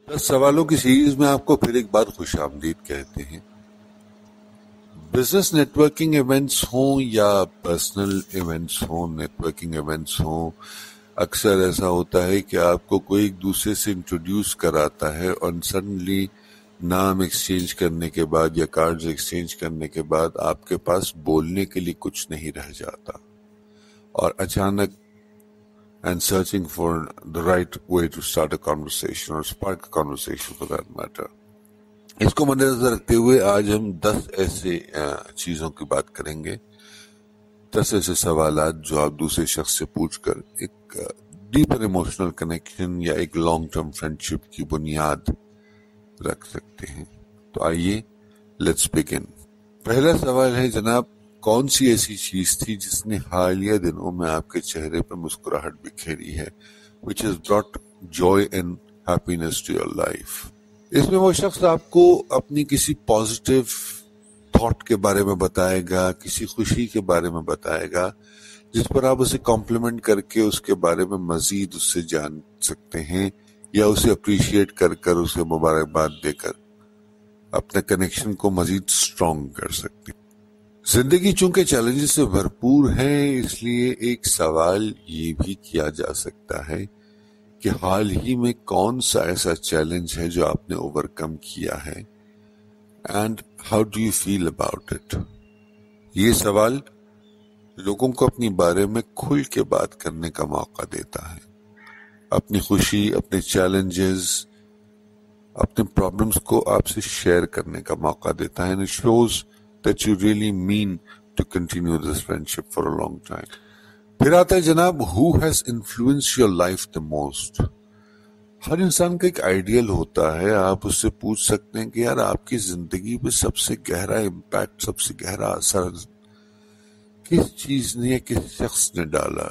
10 सवालों की सीरीज में आपको फिर एक बार खुश आमदीद कहते हैं। बिजनेस नेटवर्किंग इवेंट्स हों या पर्सनल इवेंट्स हों, नेटवर्किंग इवेंट्स हों, अक्सर ऐसा होता है कि आपको कोई एक दूसरे से इंट्रोड्यूस कराता है और सडनली नाम एक्सचेंज करने के बाद या कार्ड्स एक्सचेंज करने के बाद आपके पास बोलने के लिए कुछ नहीं रह जाता और अचानक and searching for the right way to start a conversation or spark a conversation for that matter. इसको मद्देनजर रखते हुए आज हम 10 ऐसे चीजों की बात करेंगे, 10 ऐसे सवालात जो आप दूसरे शख्स से पूछकर एक डीपर इमोशनल कनेक्शन या एक लॉन्ग टर्म फ्रेंडशिप की बुनियाद रख सकते हैं। तो आइए लेट्स बिगिन। पहला सवाल है जनाब, कौन सी ऐसी चीज थी जिसने हालिया दिनों में आपके चेहरे पर मुस्कुराहट बिखेरी है, which has brought joy and happiness to your life? इसमें वो शख्स आपको अपनी किसी पॉजिटिव थॉट के बारे में बताएगा, किसी खुशी के बारे में बताएगा, जिस पर आप उसे कॉम्प्लीमेंट करके उसके बारे में मजीद उससे जान सकते हैं या उसे अप्रिशिएट कर उसे मुबारकबाद देकर अपने कनेक्शन को मजीद स्ट्रॉन्ग कर सकते हैं। जिंदगी चूंकि चैलेंजेस से भरपूर है, इसलिए एक सवाल ये भी किया जा सकता है कि हाल ही में कौन सा ऐसा चैलेंज है जो आपने ओवरकम किया है and how do you feel about it. ये सवाल लोगों को अपनी बारे में खुल के बात करने का मौका देता है, अपनी खुशी, अपने चैलेंजेस, अपने प्रॉब्लम्स को आपसे शेयर करने का मौका देता है and it shows that you really mean to continue this friendship for a long time. फिर आता है जनाब, who has influenced your life the most? हर इंसान का एक आइडियल होता है, आप उससे पूछ सकते हैं कि यार आपकी जिंदगी पे सबसे गहरा इम्पैक्ट, सबसे गहरा असर किस चीज ने या किस शख्स ने डाला।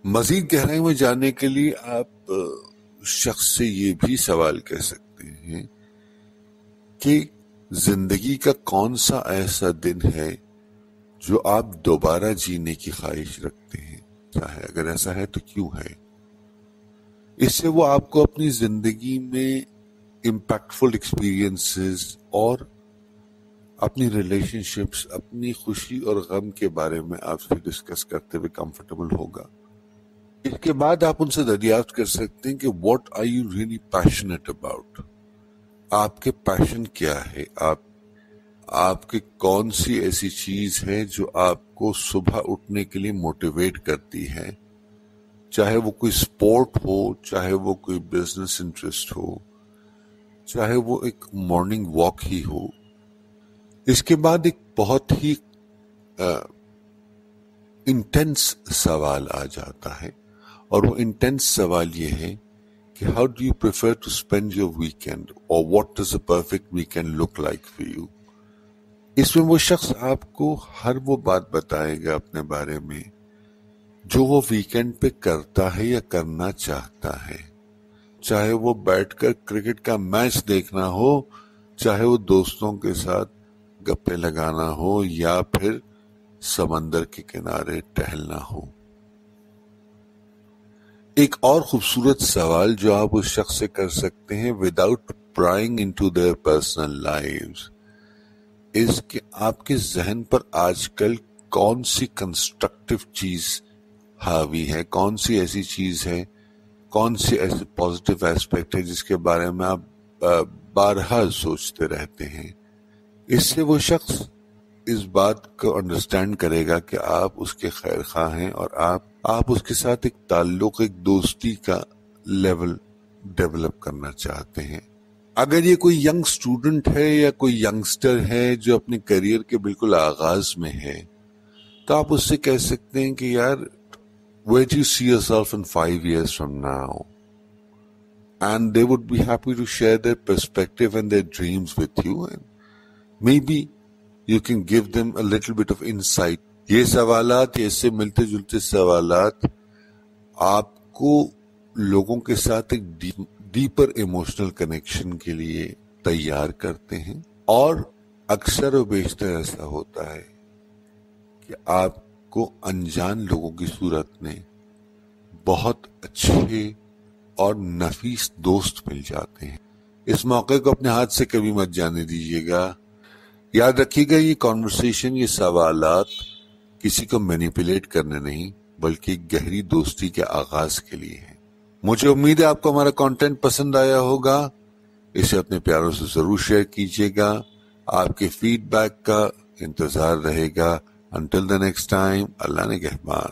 मजीद गहराई में जाने के लिए आप शख्स से ये भी सवाल कर सकते हैं कि जिंदगी का कौन सा ऐसा दिन है जो आप दोबारा जीने की ख्वाहिश रखते हैं, चाहे अगर ऐसा है तो क्यों है। इससे वो आपको अपनी जिंदगी में इम्पैक्टफुल एक्सपीरियंसेस और अपनी रिलेशनशिप्स, अपनी खुशी और गम के बारे में आपसे डिस्कस करते हुए कंफर्टेबल होगा। इसके बाद आप उनसे दरियाफ्त कर सकते हैं कि what are you really passionate about. आपके पैशन क्या है, आपके कौन सी ऐसी चीज है जो आपको सुबह उठने के लिए मोटिवेट करती है, चाहे वो कोई स्पोर्ट हो, चाहे वो कोई बिजनेस इंटरेस्ट हो, चाहे वो एक मॉर्निंग वॉक ही हो। इसके बाद एक बहुत ही इंटेंस सवाल आ जाता है और वो इंटेंस सवाल ये है कि how do you prefer to spend your weekend or what does a perfect weekend look like for you? इसमें वो शख्स आपको हर वो बात बताएगा अपने बारे में जो वो वीकेंड पे करता है या करना चाहता है, चाहे वो बैठकर क्रिकेट का मैच देखना हो, चाहे वो दोस्तों के साथ गप्पे लगाना हो या फिर समंदर के किनारे टहलना हो। एक और खूबसूरत सवाल जो आप उस शख्स से कर सकते हैं without prying into their personal lives is कि आपके जहन पर आजकल कौन सी कंस्ट्रक्टिव चीज हावी है, कौन सी ऐसी चीज है, कौन सी ऐसे पॉजिटिव एस्पेक्ट है जिसके बारे में आप बारहा सोचते रहते हैं। इससे वो शख्स इस बात को अंडरस्टैंड करेगा कि आप उसके खैर खां हैं और आप उसके साथ एक ताल्लुक, एक दोस्ती का लेवल डेवलप करना चाहते हैं। अगर ये कोई यंग स्टूडेंट है या कोई यंगस्टर है जो अपने करियर के बिल्कुल आगाज में है, तो आप उससे कह सकते हैं कि यार where do you see yourself in 5 years from now? And they would be happy to share their perspective and their dreams with you, and maybe you can give them a little bit of insight. ये सवालात, ये इससे मिलते जुलते सवालात आपको लोगों के साथ एक डीपर इमोशनल कनेक्शन के लिए तैयार करते हैं और अक्सर व बेशतर ऐसा होता है कि आपको अनजान लोगों की सूरत में बहुत अच्छे اور نفیس دوست مل جاتے ہیں۔ اس موقع کو اپنے ہاتھ سے کبھی مت جانے دیجیے گا۔ یاد رکھیے گا یہ کانورسیشن، یہ سوالات کسی کو مینیپولیٹ کرنے نہیں بلکہ گہری دوستی کے آغاز کے لیے ہیں۔ مجھے امید ہے آپ کو ہمارا کانٹینٹ پسند آیا ہوگا، اسے اپنے پیاروں سے ضرور شیئر کیجیے گا۔ آپ کے فیڈ بیک کا انتظار رہے گا۔ انٹل دی نیکسٹ ٹائم، اللہ نگہبان۔